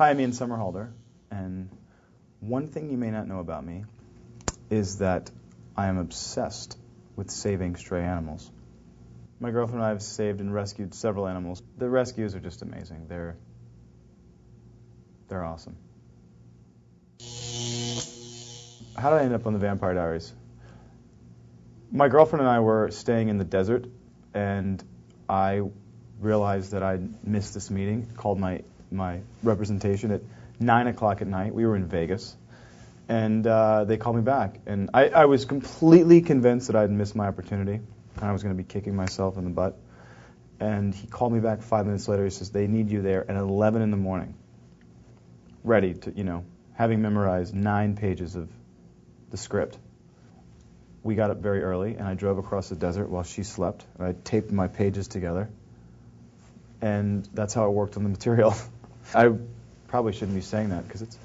Hi, I'm Ian Somerhalder, and one thing you may not know about me is that I am obsessed with saving stray animals. My girlfriend and I have saved and rescued several animals. The rescues are just amazing. They're awesome. How did I end up on the Vampire Diaries? My girlfriend and I were staying in the desert, and I realized that I'd missed this meeting, called my representation at 9 o'clock at night. We were in Vegas, and they called me back. And I was completely convinced that I'd missed my opportunity, and I was going to be kicking myself in the butt. And he called me back 5 minutes later. He says, they need you there at 11 in the morning, ready to, having memorized 9 pages of the script. We got up very early, and I drove across the desert while she slept. And I taped my pages together, and that's how it worked on the material. I probably shouldn't be saying that because it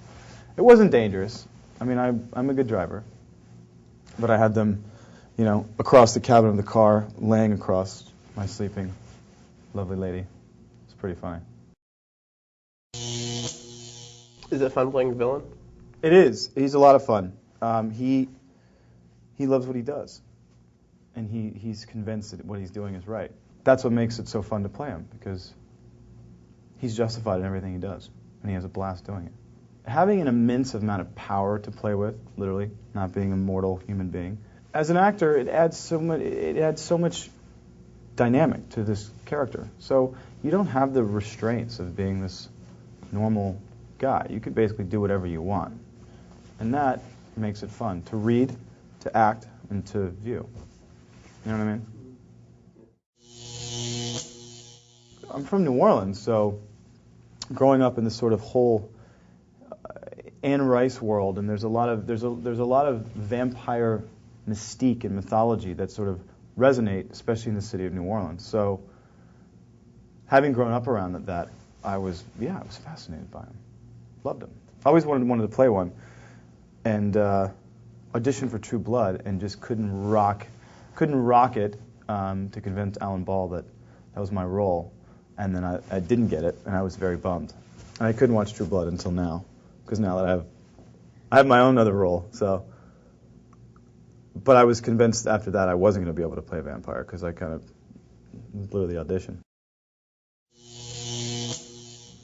wasn't dangerous. I mean, I'm a good driver, but I had them, across the cabin of the car, laying across my sleeping lovely lady. It's pretty funny. Is it fun playing the villain? It is. He's a lot of fun. He loves what he does, and he's convinced that what he's doing is right. That's what makes it so fun to play him, because he's justified in everything he does, and he has a blast doing it. Having an immense amount of power to play with, literally, not being a mortal human being, as an actor, it adds so much dynamic to this character. So you don't have the restraints of being this normal guy. You can basically do whatever you want, and that makes it fun to read, to act, and to view. You know what I mean? I'm from New Orleans, so growing up in this sort of whole Anne Rice world, and there's a lot of vampire mystique and mythology that sort of resonate, especially in the city of New Orleans. So having grown up around that, I was fascinated by him. Loved him. I always wanted to play one, and auditioned for True Blood, and just couldn't rock it to convince Alan Ball that was my role. And then I didn't get it, and I was very bummed. And I couldn't watch True Blood until now, because now that I have my own other role. So, but I was convinced after that I wasn't going to be able to play a vampire, because I kind of blew the audition.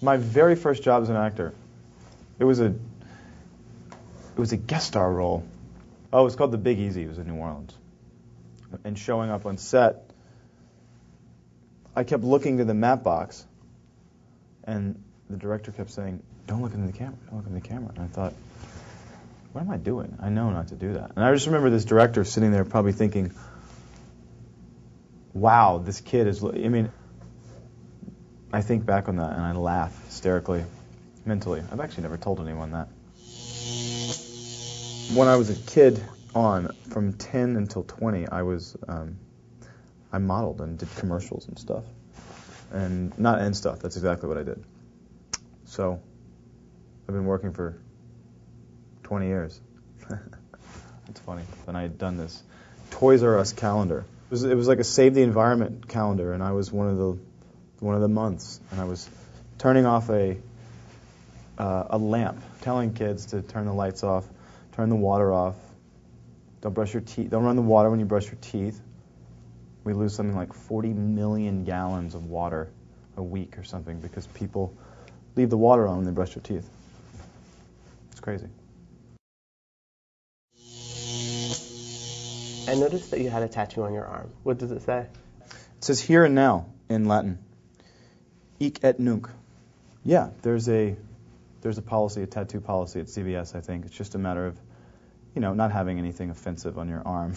My very first job as an actor, it was a guest star role. Oh, it was called The Big Easy. It was in New Orleans. And showing up on set, I kept looking to the map box, and the director kept saying, don't look into the camera, don't look into the camera. And I thought, what am I doing? I know not to do that. And I just remember this director sitting there probably thinking, wow, this kid is, I think back on that and I laugh hysterically, mentally. I've actually never told anyone that. When I was a kid from 10 until 20, I modeled and did commercials and stuff. And stuff, that's exactly what I did. So, I've been working for 20 years. That's funny. And I had done this Toys R Us calendar. It was like a Save the Environment calendar, and I was one of the months. And I was turning off a lamp, telling kids to turn the lights off, turn the water off, don't brush your teeth, don't run the water when you brush your teeth. We lose something like 40 million gallons of water a week or something because people leave the water on when they brush their teeth. It's crazy. I noticed that you had a tattoo on your arm. What does it say? It says here and now in Latin. Hic et nunc. Yeah, there's a policy, a tattoo policy at CBS, I think. It's just a matter of, not having anything offensive on your arm.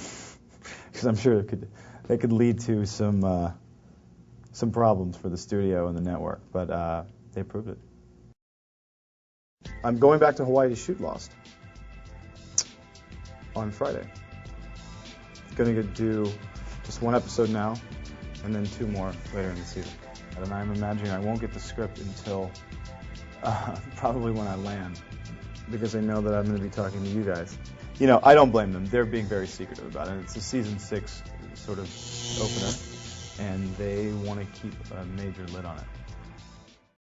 Because I'm sure it could lead to some problems for the studio and the network, but they proved it. I'm going back to Hawaii to shoot Lost on Friday. Going to do just one episode now, and then 2 more later in the season. And I'm imagining I won't get the script until probably when I land, because I know that I'm going to be talking to you guys. I don't blame them. They're being very secretive about it. It's a season 6 sort of opener, and they want to keep a major lid on it.